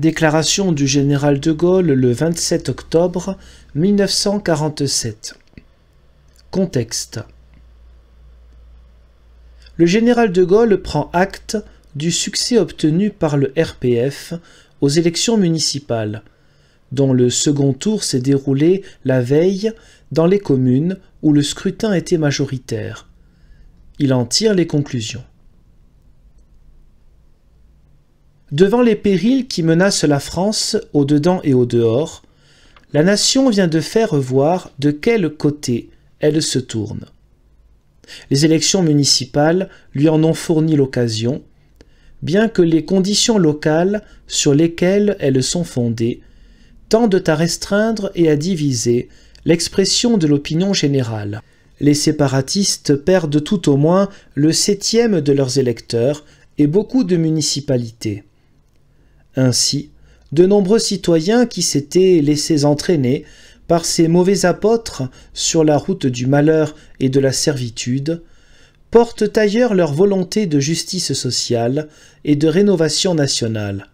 Déclaration du général de Gaulle le 27 octobre 1947. Contexte. Le général de Gaulle prend acte du succès obtenu par le RPF aux élections municipales, dont le second tour s'est déroulé la veille dans les communes où le scrutin était majoritaire. Il en tire les conclusions. Devant les périls qui menacent la France au dedans et au dehors, la nation vient de faire voir de quel côté elle se tourne. Les élections municipales lui en ont fourni l'occasion, bien que les conditions locales sur lesquelles elles sont fondées tendent à restreindre et à diviser l'expression de l'opinion générale. Les séparatistes perdent tout au moins le 7e de leurs électeurs et beaucoup de municipalités. Ainsi, de nombreux citoyens qui s'étaient laissés entraîner par ces mauvais apôtres sur la route du malheur et de la servitude, portent ailleurs leur volonté de justice sociale et de rénovation nationale.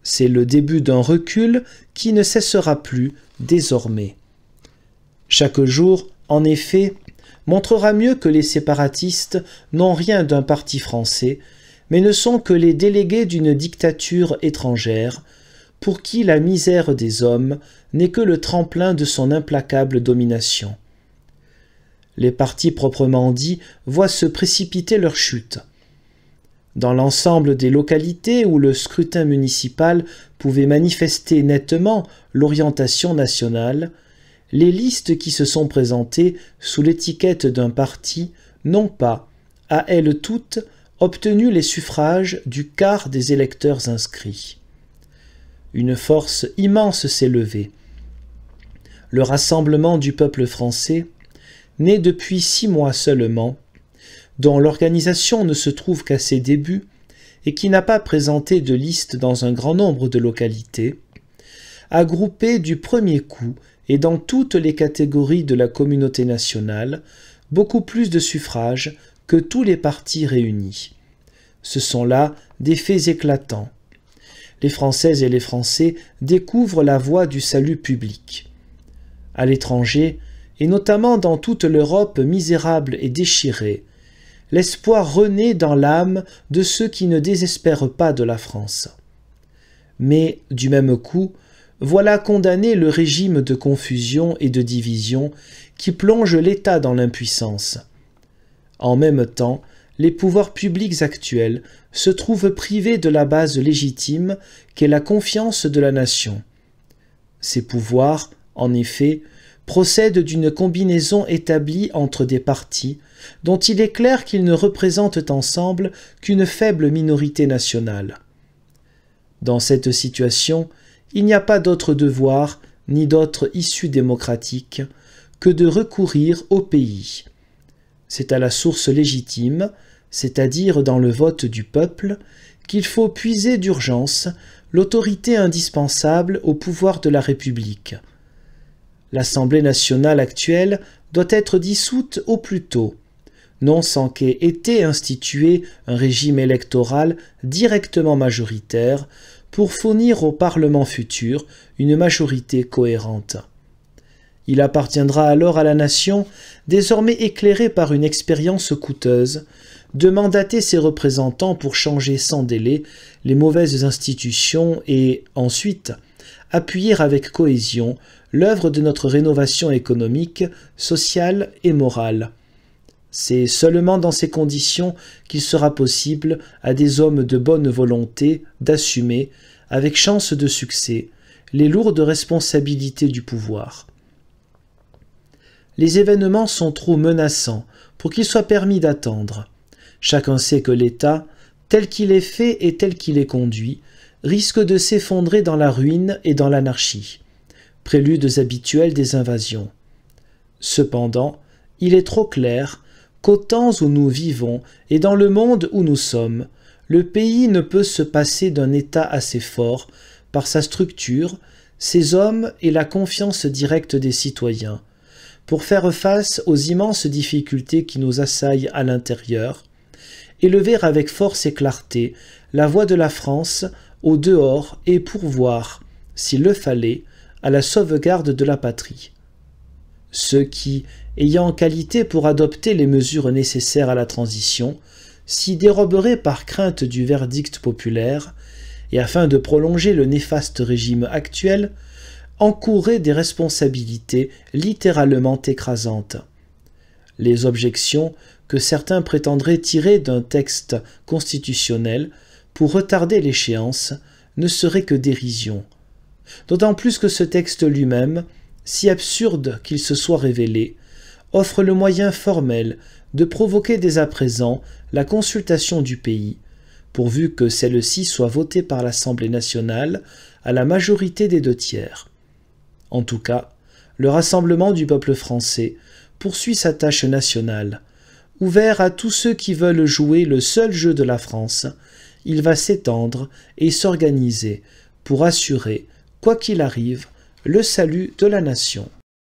C'est le début d'un recul qui ne cessera plus désormais. Chaque jour, en effet, montrera mieux que les séparatistes n'ont rien d'un parti français, mais ne sont que les délégués d'une dictature étrangère, pour qui la misère des hommes n'est que le tremplin de son implacable domination. Les partis proprement dits voient se précipiter leur chute. Dans l'ensemble des localités où le scrutin municipal pouvait manifester nettement l'orientation nationale, les listes qui se sont présentées sous l'étiquette d'un parti n'ont pas, à elles toutes, obtenu les suffrages du quart des électeurs inscrits. Une force immense s'est levée. Le Rassemblement du peuple français, né depuis 6 mois seulement, dont l'organisation ne se trouve qu'à ses débuts et qui n'a pas présenté de liste dans un grand nombre de localités, a groupé du premier coup et dans toutes les catégories de la communauté nationale beaucoup plus de suffrages que tous les partis réunis. Ce sont là des faits éclatants. Les Françaises et les Français découvrent la voie du salut public. À l'étranger, et notamment dans toute l'Europe misérable et déchirée, l'espoir renaît dans l'âme de ceux qui ne désespèrent pas de la France. Mais, du même coup, voilà condamné le régime de confusion et de division qui plonge l'État dans l'impuissance. En même temps, les pouvoirs publics actuels se trouvent privés de la base légitime qu'est la confiance de la nation. Ces pouvoirs, en effet, procèdent d'une combinaison établie entre des partis dont il est clair qu'ils ne représentent ensemble qu'une faible minorité nationale. Dans cette situation, il n'y a pas d'autre devoir ni d'autre issue démocratique que de recourir au pays. C'est à la source légitime, c'est-à-dire dans le vote du peuple, qu'il faut puiser d'urgence l'autorité indispensable au pouvoir de la République. L'Assemblée nationale actuelle doit être dissoute au plus tôt, non sans qu'ait été institué un régime électoral directement majoritaire pour fournir au Parlement futur une majorité cohérente. Il appartiendra alors à la nation, désormais éclairée par une expérience coûteuse, de mandater ses représentants pour changer sans délai les mauvaises institutions et, ensuite, appuyer avec cohésion l'œuvre de notre rénovation économique, sociale et morale. C'est seulement dans ces conditions qu'il sera possible à des hommes de bonne volonté d'assumer, avec chance de succès, les lourdes responsabilités du pouvoir. Les événements sont trop menaçants pour qu'il soit permis d'attendre. Chacun sait que l'État, tel qu'il est fait et tel qu'il est conduit, risque de s'effondrer dans la ruine et dans l'anarchie, préludes habituels des invasions. Cependant, il est trop clair qu'au temps où nous vivons et dans le monde où nous sommes, le pays ne peut se passer d'un État assez fort par sa structure, ses hommes et la confiance directe des citoyens, pour faire face aux immenses difficultés qui nous assaillent à l'intérieur, élever avec force et clarté la voix de la France au dehors et pourvoir, s'il le fallait, à la sauvegarde de la patrie. Ceux qui, ayant qualité pour adopter les mesures nécessaires à la transition, s'y déroberaient par crainte du verdict populaire, et afin de prolonger le néfaste régime actuel, encourraient des responsabilités littéralement écrasantes. Les objections que certains prétendraient tirer d'un texte constitutionnel pour retarder l'échéance ne seraient que dérision, d'autant plus que ce texte lui-même, si absurde qu'il se soit révélé, offre le moyen formel de provoquer dès à présent la consultation du pays, pourvu que celle-ci soit votée par l'Assemblée nationale à la majorité des 2/3. En tout cas, le rassemblement du peuple français poursuit sa tâche nationale. Ouvert à tous ceux qui veulent jouer le seul jeu de la France, il va s'étendre et s'organiser pour assurer, quoi qu'il arrive, le salut de la nation.